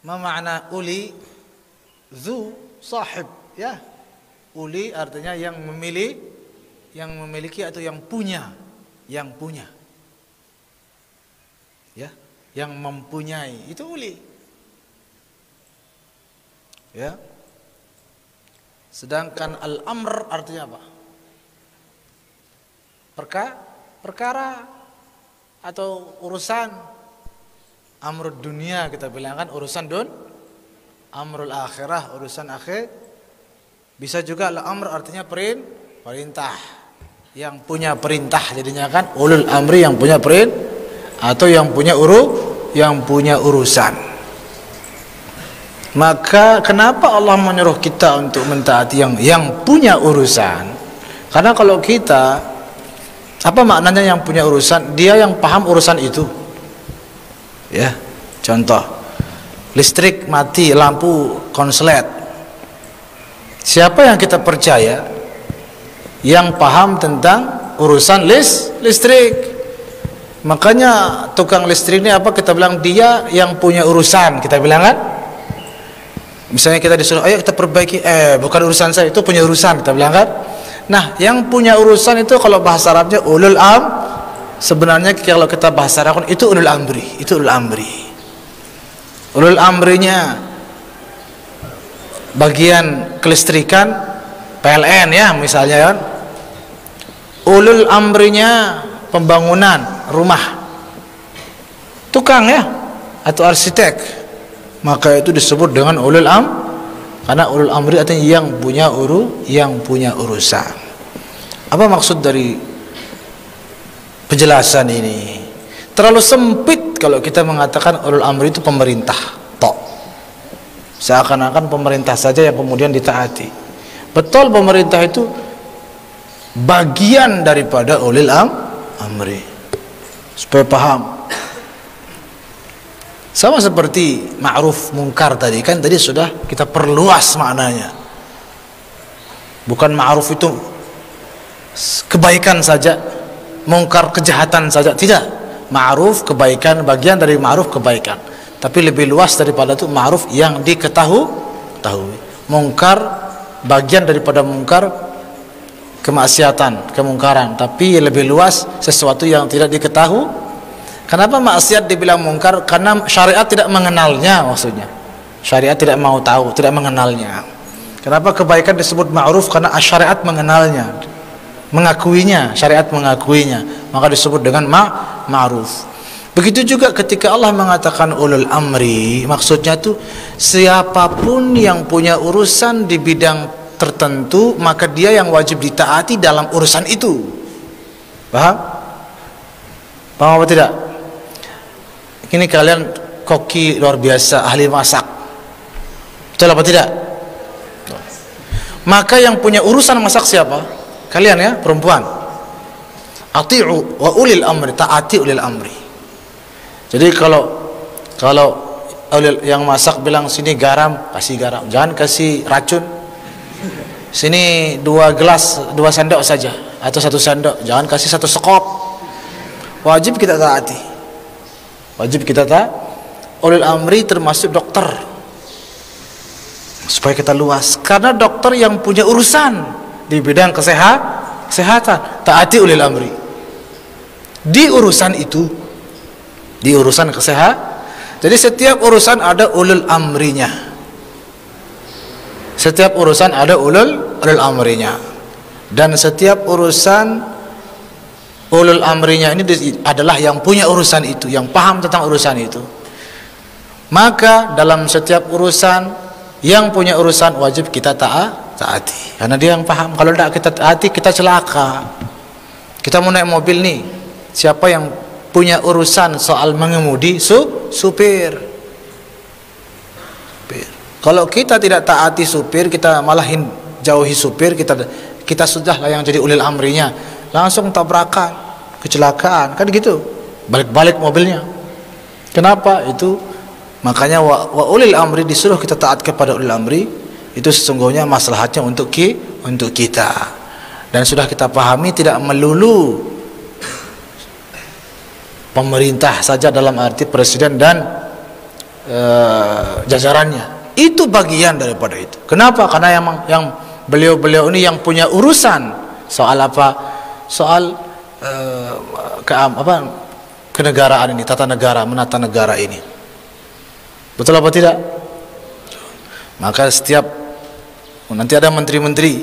Ma makna uli? Zu sahib, ya. Uli artinya yang memiliki atau yang punya, ya, yang mempunyai, itu uli, ya. Sedangkan al-amr artinya apa? Perkara atau urusan. Amrul dunia kita bilang kan urusan amrul akhirah urusan akhir. Bisa juga al-amr artinya perintah, yang punya perintah, jadinya kan ulul amri, yang punya atau yang punya urusan. Maka kenapa Allah menyuruh kita untuk mentaati yang punya urusan? Karena kalau kita, apa maknanya yang punya urusan? Dia yang paham urusan itu. Ya, contoh, listrik mati, lampu konslet. Siapa yang kita percaya? Yang paham tentang urusan listrik. Makanya tukang listrik ini apa, kita bilang dia yang punya urusan, kita bilang kan. Misalnya kita disuruh, ayo kita perbaiki, bukan urusan saya, itu punya urusan, kita bilang kan. Nah, yang punya urusan itu kalau bahasa Arabnya ulul sebenarnya kalau kita bahasa Arab itu ulul amri, ulul amrinya bagian kelistrikan PLN ya misalnya kan, ulul amrinya pembangunan rumah, tukang ya atau arsitek, maka itu disebut dengan ulul karena ulul amri artinya yang punya urusan. Apa maksud dari penjelasan ini? Terlalu sempit kalau kita mengatakan ulul amri itu pemerintah tok, seakan-akan pemerintah saja yang kemudian ditaati. Betul, pemerintah itu bagian daripada ulul amri, supaya paham. Sama seperti ma'ruf mungkar tadi kan, tadi sudah kita perluas maknanya. Bukan ma'ruf itu kebaikan saja, mungkar kejahatan saja, tidak. Ma'ruf kebaikan, bagian dari ma'ruf kebaikan, tapi lebih luas daripada itu ma'ruf yang diketahui. Mungkar bagian daripada mungkar, kemaksiatan, kemungkaran, tapi lebih luas sesuatu yang tidak diketahui. Kenapa maksiat dibilang mungkar? Karena syariat tidak mengenalnya, maksudnya syariat tidak mau tahu, tidak mengenalnya. Kenapa kebaikan disebut ma'ruf? Karena syariat mengenalnya, mengakuinya, syariat mengakuinya, maka disebut dengan ma'ruf. Begitu juga ketika Allah mengatakan ulul amri, maksudnya tuh siapapun yang punya urusan di bidang tertentu, maka dia yang wajib ditaati dalam urusan itu. Paham? Paham apa tidak? Ini kalian koki luar biasa, ahli masak, betul apa tidak? Maka yang punya urusan masak siapa? Kalian ya, perempuan. Ati'u wa ulil amri, taati ulil amri. Jadi kalau yang masak bilang sini garam, kasih garam, jangan kasih racun. Sini 2 gelas, 2 sendok saja atau 1 sendok, jangan kasih 1 sekop. Wajib kita taati. Wajib kita ulil amri termasuk dokter, supaya kita luas, karena dokter yang punya urusan di bidang kesehatan, taati ulil amri di urusan itu, di urusan kesehatan. Jadi setiap urusan ada ulul amrinya, setiap urusan ada ulul amrinya, dan setiap urusan ulul amrinya ini adalah yang punya urusan itu, yang paham tentang urusan itu. Maka dalam setiap urusan yang punya urusan wajib kita taati, karena dia yang paham. Kalau tidak kita taati, kita celaka. Kita mau naik mobil nih, siapa yang punya urusan soal mengemudi? Supir. Kalau kita tidak taati supir, kita malahin jauhi supir, kita sudahlah yang jadi ulil amrinya, langsung tabrakan, kecelakaan, kan gitu, balik-balik mobilnya. Kenapa itu? Makanya wa ulil amri, disuruh kita taat kepada ulil amri, itu sesungguhnya maslahatnya untuk kita. Dan sudah kita pahami, tidak melulu pemerintah saja dalam arti presiden dan jajarannya. Itu bagian daripada itu. Kenapa? Karena yang beliau-beliau ini yang punya urusan soal apa? Soal kenegaraan ini, tata negara, menata negara ini. Betul apa tidak? Maka setiap nanti ada menteri-menteri,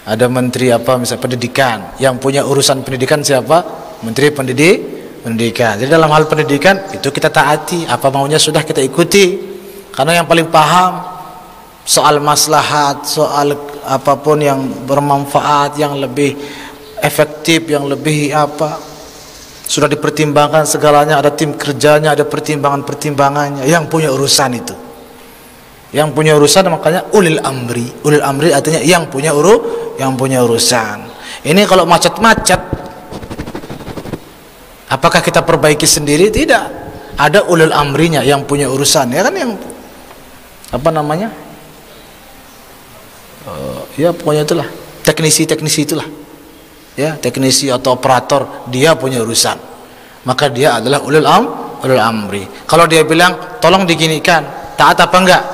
ada menteri apa misalnya pendidikan, yang punya urusan pendidikan siapa? Menteri pendidikan. Jadi dalam hal pendidikan itu kita taati, apa maunya sudah kita ikuti, karena yang paling paham soal maslahat, soal apapun yang bermanfaat, yang lebih efektif, yang lebih apa, sudah dipertimbangkan segalanya, ada tim kerjanya, ada pertimbangannya, yang punya urusan itu. Yang punya urusan makanya ulil amri. Ulil amri artinya yang punya urusan. Ini kalau macet-macet, apakah kita perbaiki sendiri? Tidak. Ada ulil amrinya yang punya urusan, ya kan, yang apa namanya? Ya pokoknya itulah, teknisi itulah. Ya, teknisi atau operator, dia punya urusan. Maka dia adalah ulil amri. Kalau dia bilang tolong diginikan, taat apa enggak?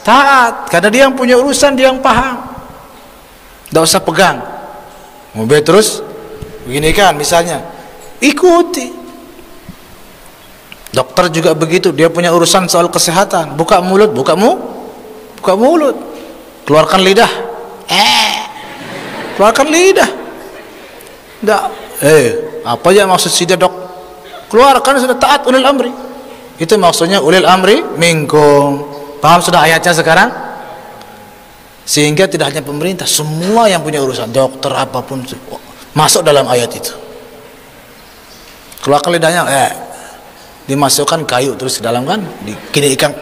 Taat, karena dia yang punya urusan, dia yang paham. Tidak usah pegang mobil terus beginikan misalnya, ikuti. Dokter juga begitu, dia punya urusan soal kesehatan, buka mulut, keluarkan lidah, keluarkan lidah. Tidak, apa ya maksud si dok? Keluarkan, sudah taat ulil amri. Itu maksudnya ulil amri minkum. Paham sudah ayatnya sekarang? Sehingga tidak hanya pemerintah, semua yang punya urusan, dokter apapun masuk dalam ayat itu. Keluarkan lidahnya, dimasukkan kayu terus ke dalam, kan, dikinikan.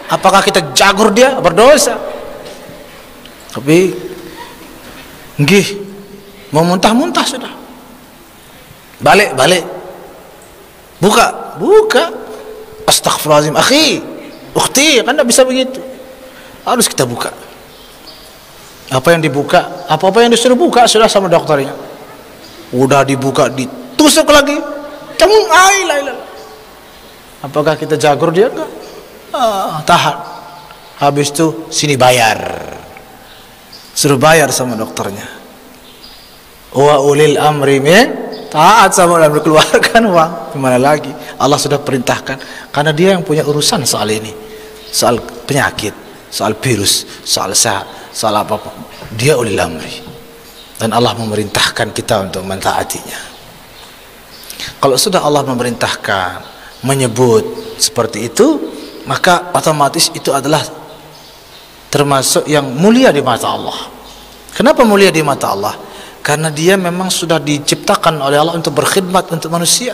Apakah kita jagur dia? Berdosa. Tapi nggih, mau muntah-muntah sudah. Balik. Buka. Astaghfirullahaladzim, akhi, ukhti, kan tidak bisa begitu. Harus kita buka. Apa yang dibuka, apa yang disuruh buka sudah sama dokternya. Udah dibuka, ditusuk lagi. Apakah kita jagur dia? Enggak. Tahan. Habis itu sini bayar. Suruh bayar sama dokternya. Wa ulil amri min, taat sama ulil amri, keluarkan uang. Gimana lagi? Allah sudah perintahkan, karena dia yang punya urusan soal ini, soal penyakit, soal virus, soal apapun. Dia ulil amri, dan Allah memerintahkan kita untuk mentaatinya. Kalau sudah Allah memerintahkan, menyebut seperti itu, maka otomatis itu adalah termasuk yang mulia di mata Allah. Kenapa mulia di mata Allah? Karena dia memang sudah diciptakan oleh Allah untuk berkhidmat untuk manusia.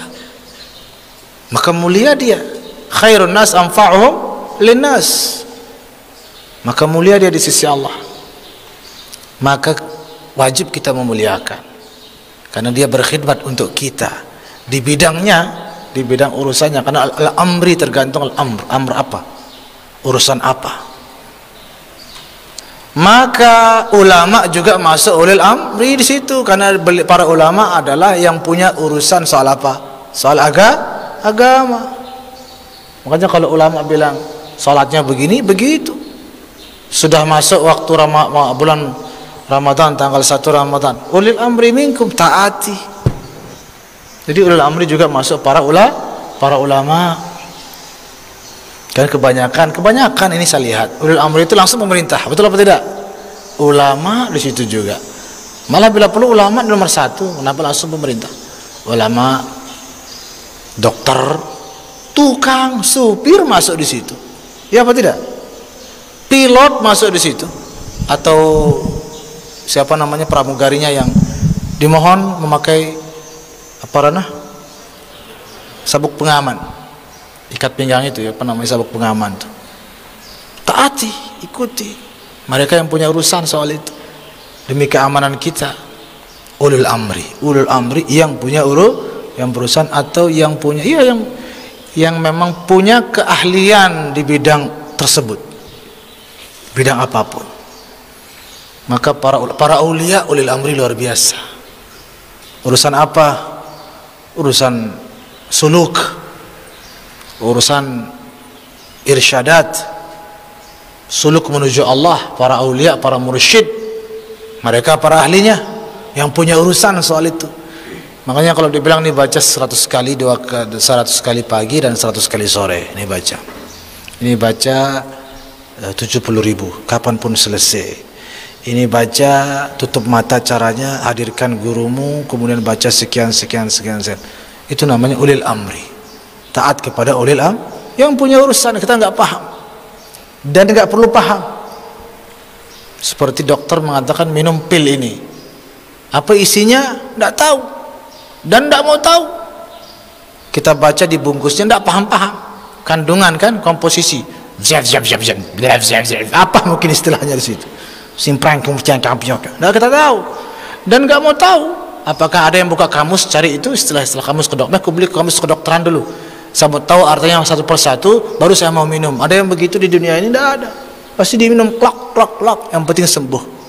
Maka mulia dia. Khairun nas anfa'uhum linnas. Maka mulia dia di sisi Allah. Maka wajib kita memuliakan, karena dia berkhidmat untuk kita di bidangnya, di bidang urusannya. Karena al-amri tergantung al-amr apa? Urusan apa? Maka ulama juga masuk ulil amri di situ, karena para ulama adalah yang punya urusan soal apa? Soal agama. Makanya kalau ulama bilang salatnya begini, begitu. Sudah masuk waktu bulan Ramadan, tanggal 1 Ramadan, ulil amri minkum, taati. Jadi ulil amri juga masuk para ulama. Kan kebanyakan ini saya lihat ulil amri itu langsung pemerintah, betul apa tidak? Ulama di situ juga. Malah bila perlu ulama nomor 1, kenapa langsung pemerintah? Ulama, dokter, tukang, supir masuk di situ. Ya apa tidak? Pilot masuk di situ. Atau siapa namanya pramugarinya yang dimohon memakai sabuk pengaman, ikat pinggang itu ya, apa namanya, sabuk pengaman itu. Taati, ikuti mereka yang punya urusan soal itu demi keamanan kita. Ulul amri yang punya yang berurusan, atau yang punya yang memang punya keahlian di bidang tersebut, bidang apapun. Maka para aulia ulil amri luar biasa. Urusan apa? Urusan suluk, urusan irsyadat, suluk menuju Allah, para aulia, para mursyid, mereka para ahlinya yang punya urusan soal itu. Makanya kalau dibilang nih baca 100 kali 100 kali pagi dan 100 kali sore, ini baca 70.000 kapanpun selesai. Ini baca, tutup mata caranya, hadirkan gurumu, kemudian baca sekian. Itu namanya ulil amri, taat kepada ulil amri yang punya urusan. Kita nggak paham dan nggak perlu paham. Seperti dokter mengatakan minum pil ini, apa isinya nggak tahu dan nggak mau tahu. Kita baca di bungkusnya nggak paham-paham, kandungan kan, komposisi, apa mungkin istilahnya di situ, simprang kemudian kampiok, nggak kita tahu dan nggak mau tahu. Apakah ada yang buka kamus cari itu istilah kamus ke dokter? Aku beli kamus kedokteran dulu, saya mau tahu artinya satu persatu, baru saya mau minum. Ada yang begitu di dunia ini? Tidak ada. Pasti diminum klak, yang penting sembuh.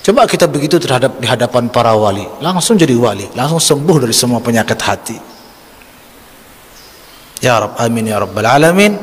Coba kita begitu terhadap di hadapan para wali, langsung jadi wali, langsung sembuh dari semua penyakit hati. Ya Rabb, amin ya Rabbal alamin.